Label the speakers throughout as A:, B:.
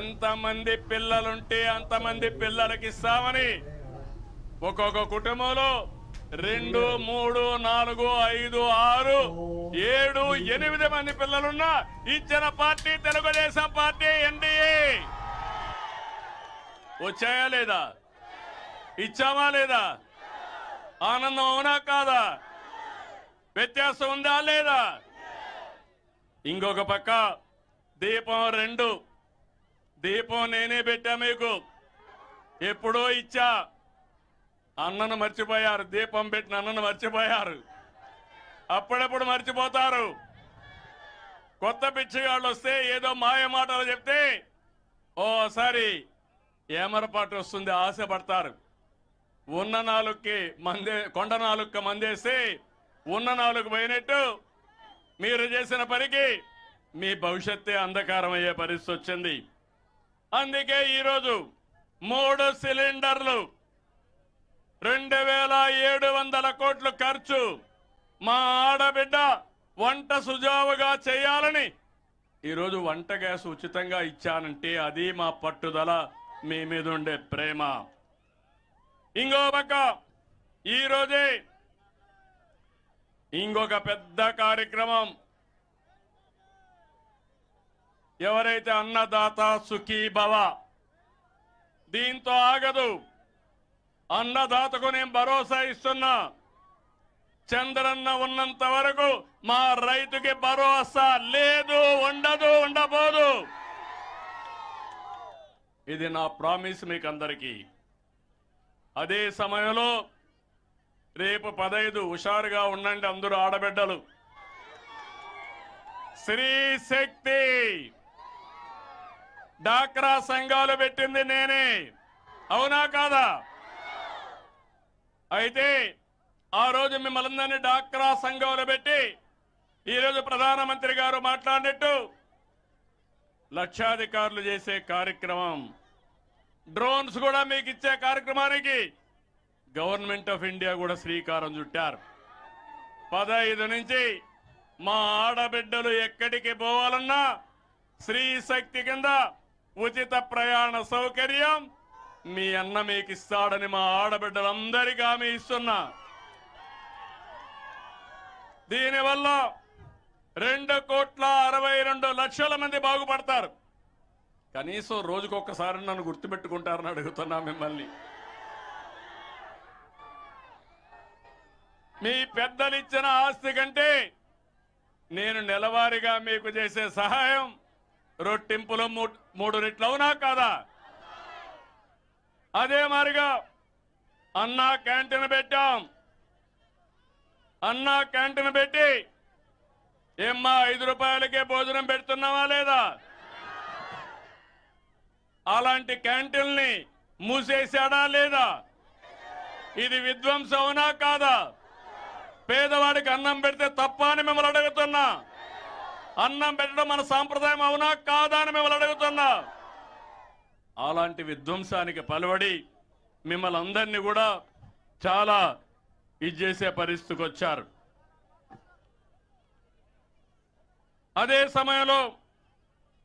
A: ఎంతమంది పిల్లలుంటే అంతమంది పిల్లలకి ఇస్తామని ఒక్కొక్క కుటుంబంలో 2, 3, 4, 5, 6, 7, 8 మంది పిల్లలున్నా ఇచ్చిన పార్టీ తెలుగుదేశం పార్టీ ఎన్డీఏ. వచ్చాయా లేదా? ఇచ్చామా లేదా? ఆనందం అవునా కాదా? వ్యత్యాసం ఉందా లేదా? ఇంకొక పక్క దీపం 2 దీపం నేనే పెట్టా మీకు. ఎప్పుడో ఇచ్చా, అన్నను మర్చిపోయారు. దీపం పెట్టిన అన్నను మర్చిపోయారు. అప్పుడప్పుడు మర్చిపోతారు. కొత్త పిచ్చిగాళ్ళు వస్తే ఏదో మాయ మాటలు చెప్తే ఓసారి ఏమరపాటు వస్తుంది, ఆశపడతారు. ఉన్న నాలుగుకి మందే, కొండ నాలుగుకి మందేసి ఉన్న నాలుగు పోయినట్టు మీరు చేసిన పనికి మీ భవిష్యత్తే అంధకారం అయ్యే పరిస్థితి వచ్చింది. అందుకే ఈరోజు 3 సిలిండర్లు 2700 కోట్లు ఖర్చు. మా ఆడబిడ్డ వంట సుజావుగా చేయాలని ఈరోజు వంట గ్యాస్ ఉచితంగా ఇచ్చానంటే అది మా పట్టుదల, మీ మీద ఉండే ప్రేమ. ఇంకో పక్క ఈరోజే ఇంకొక పెద్ద కార్యక్రమం. ఎవరైతే అన్నదాత సుఖీ భవ, దీంతో ఆగదు. అన్నదాతకు నేను భరోసా ఇస్తున్నా. చంద్రన్న ఉన్నంత వరకు మా రైతుకి భరోసా లేదు, ఉండదు, ఉండబోదు. ఇది నా ప్రామిస్ మీకు అందరికీ. అదే సమయంలో రేపు 15 హుషారుగా ఉండండి అందరూ ఆడబిడ్డలు. శ్రీ శక్తి డాక్రా సంఘాలు పెట్టింది నేనే, అవునా కాదా? అయితే ఆ రోజు మిమ్మల్ని డాక్రా సంఘాలు పెట్టి ఈరోజు ప్రధానమంత్రి గారు మాట్లాడినట్టు లక్షాధికారులు చేసే కార్యక్రమం, డ్రోన్స్ కూడా మీకు ఇచ్చే కార్యక్రమానికి గవర్నమెంట్ ఆఫ్ ఇండియా కూడా శ్రీకారం చుట్టారు. 15 నుంచి మా ఆడబిడ్డలు ఎక్కడికి పోవాలన్నా శ్రీ శక్తి కింద ఉచిత ప్రయాణ సౌకర్యం మీ అన్న మీకు ఇస్తాడని మా ఆడబిడ్డలందరికీ హామీ ఇస్తున్నా. దీనివల్ల 2,62,00,000 మంది బాగుపడతారు. కనీసం రోజుకొకసారి నన్ను గుర్తుపెట్టుకుంటారని అడుగుతున్నా మిమ్మల్ని. మీ పెద్దలిచ్చిన ఆస్తి కంటే నేను నెలవారీగా మీకు చేసే సహాయం రొట్టింపులు 3 రెట్లు, అవునా కాదా? అదే మారిగా అన్నా క్యాంటీన్ పెట్టాం. అన్నా క్యాంటీన్ పెట్టి ఏమ్మా 5 రూపాయలకే భోజనం పెడుతున్నావా లేదా? అలాంటి క్యాంటీన్ని మూసేశాడా లేదా? ఇది విధ్వంసం అవునా కాదా? పేదవాడికి అన్నం పెడితే తప్ప అని మిమ్మల్ని అడుగుతున్నా. అన్నం పెట్టడం మన సాంప్రదాయం అవునా కాదా అని మిమ్మల్ని అడుగుతున్నా. అలాంటి విధ్వంసానికి పలువడి మిమ్మల్ని అందరినీ కూడా చాలా ఇది చేసే పరిస్థితికి వచ్చారు. అదే సమయంలో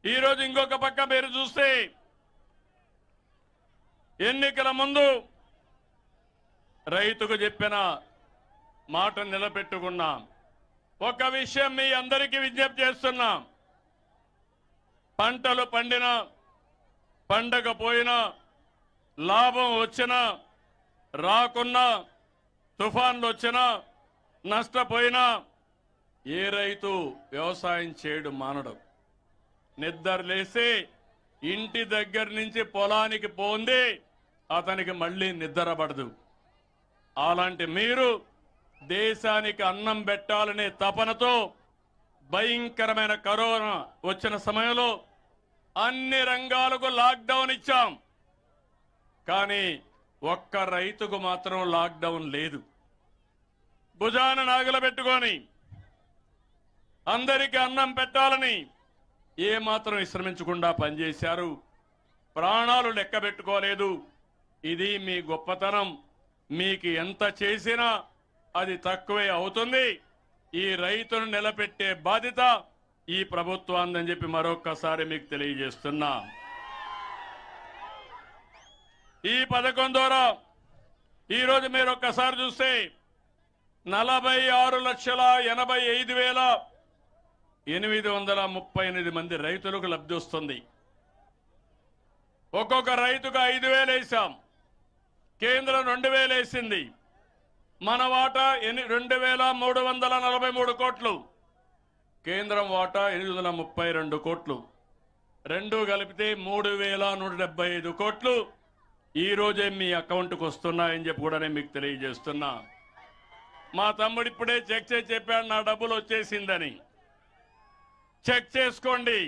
A: ఈరోజు ఇంకొక పక్క మీరు చూస్తే ఎన్నికల ముందు రైతుకు చెప్పిన మాట నిలబెట్టుకున్నాం. ఒక విషయం మీ అందరికీ విజ్ఞప్తి చేస్తున్నాం. పంటలు పండినా పండకపోయినా, లాభం వచ్చినా రాకున్నా, తుఫాన్లు వచ్చినా నష్టపోయినా ఏ రైతు వ్యవసాయం చేయడం మానడు. నిద్ర లేసి ఇంటి దగ్గర నుంచి పొలానికి పోంది అతనికి మళ్ళీ నిద్ర పడదు. అలాంటి మీరు దేశానికి అన్నం పెట్టాలనే తపనతో భయంకరమైన కరోనా వచ్చిన సమయంలో అన్ని రంగాలకు లాక్డౌన్ ఇచ్చాం. కానీ ఒక్క రైతుకు మాత్రం లాక్డౌన్ లేదు. భుజాన నాగలు పెట్టుకొని అందరికీ అన్నం పెట్టాలని ఏ మాత్రం విశ్రమించకుండా పనిచేశారు. ప్రాణాలు లెక్క పెట్టుకోలేదు. ఇది మీ గొప్పతనం. మీకు ఎంత చేసినా అది తక్కువే అవుతుంది. ఈ రైతును నిలబెట్టే బాధ్యత ఈ ప్రభుత్వాన్ని అని చెప్పి మరొక్కసారి మీకు తెలియజేస్తున్నా. ఈ పథకం ద్వారా ఈరోజు మీరు ఒక్కసారి చూస్తే 46,85,838 మంది రైతులకు లబ్ధి వస్తుంది. ఒక్కొక్క రైతుకు 5,000 వేసాం. కేంద్రం 2,000 వేసింది. మన వాటా 2,343 కోట్లు, కేంద్రం వాటా 832 కోట్లు, రెండు కలిపితే 3,175 కోట్లు ఈ రోజే మీ అకౌంట్కి వస్తున్నాయని చెప్పి కూడా నేను మీకు తెలియజేస్తున్నా. మా తమ్ముడు ఇప్పుడే చెక్ చేసి చెప్పాడు నా డబ్బులు వచ్చేసిందని. చెక్ చేసుకోండి.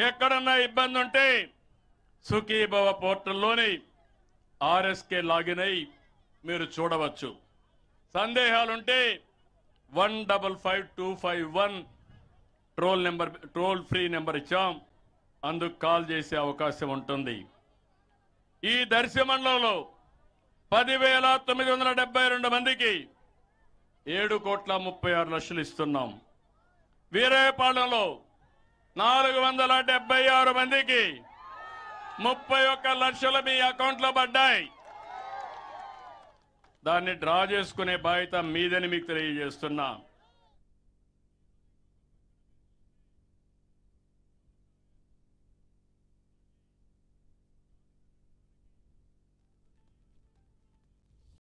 A: ఎక్కడన్నా ఇబ్బంది ఉంటే సుఖీభవ పోర్టల్లోని ఆర్ఎస్కే లాగిన్ అయి మీరు చూడవచ్చు. సందేహాలుంటే 155251 టోల్ ఫ్రీ నెంబర్ ఇచ్చాం, అందుకు కాల్ చేసే అవకాశం ఉంటుంది. ఈ దర్శి మండలంలో 10,972 మందికి 7,36,00,000 ఇస్తున్నాం. వీరాయపాలెంలో 476 మందికి 31 లక్షలు మీ అకౌంట్లో పడ్డాయి. దాన్ని డ్రా చేసుకునే బాధ్యత మీదని మీకు తెలియజేస్తున్నా.